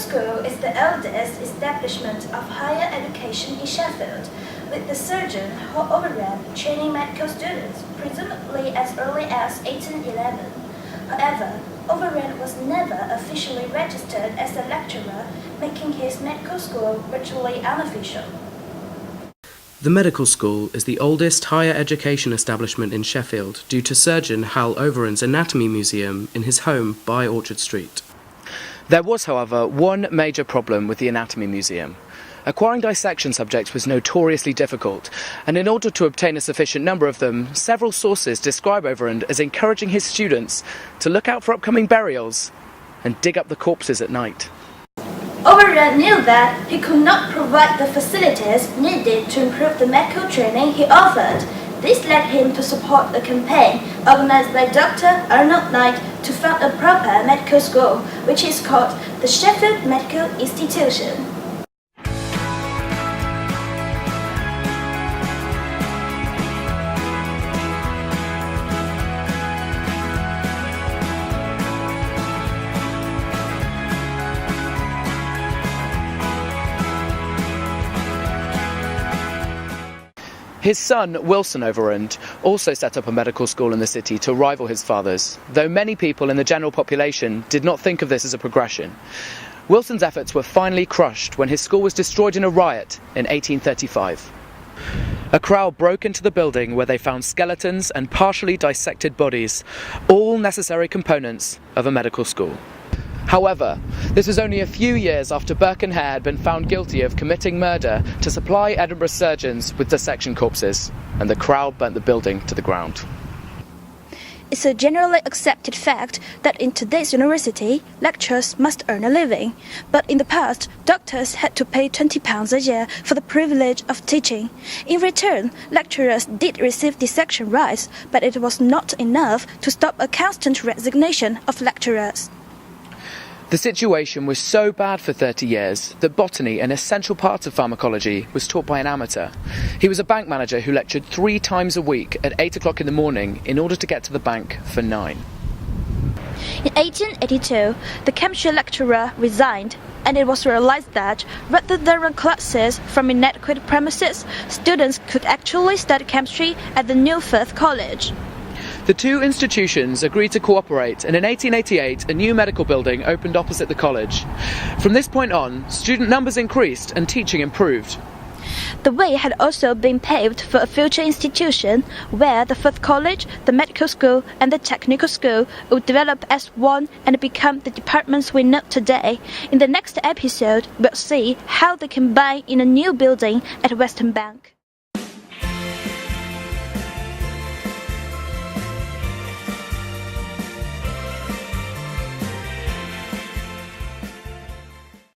school is the oldest establishment of higher education in Sheffield, with the surgeon who overran training medical students, presumably as early as 1811. However, Overend was never officially registered as a lecturer, making his medical school virtually unofficial. The medical school is the oldest higher education establishment in Sheffield due to surgeon Hal Overend's anatomy museum in his home by Orchard Street. There was, however, one major problem with the anatomy museum. Acquiring dissection subjects was notoriously difficult, and in order to obtain a sufficient number of them, several sources describe Overend as encouraging his students to look out for upcoming burials and dig up the corpses at night. Overend knew that he could not provide the facilities needed to improve the medical training he offered. This led him to support a campaign organized by Dr. Arnold Knight to found a proper medical school, which is called the Sheffield Medical Institution. His son, Wilson Overend, also set up a medical school in the city to rival his father's, though many people in the general population did not think of this as a progression. Wilson's efforts were finally crushed when his school was destroyed in a riot in 1835. A crowd broke into the building where they found skeletons and partially dissected bodies, all necessary components of a medical school. However, this was only a few years after Burke and Hare had been found guilty of committing murder to supply Edinburgh surgeons with dissection corpses, and the crowd burnt the building to the ground. It's a generally accepted fact that in today's university, lecturers must earn a living. But in the past, doctors had to pay £20 a year for the privilege of teaching. In return, lecturers did receive dissection rights, but it was not enough to stop a constant resignation of lecturers. The situation was so bad for 30 years that botany, an essential part of pharmacology, was taught by an amateur. He was a bank manager who lectured 3 times a week at 8 o'clock in the morning in order to get to the bank for 9. In 1882, the chemistry lecturer resigned, and it was realized that, rather than run classes from inadequate premises, students could actually study chemistry at the new Firth College. The two institutions agreed to cooperate, and in 1888 a new medical building opened opposite the college. From this point on, student numbers increased and teaching improved. The way had also been paved for a future institution where the Firth College, the medical school and the technical school would develop as one and become the departments we know today. In the next episode, we'll see how they combine in a new building at Western Bank.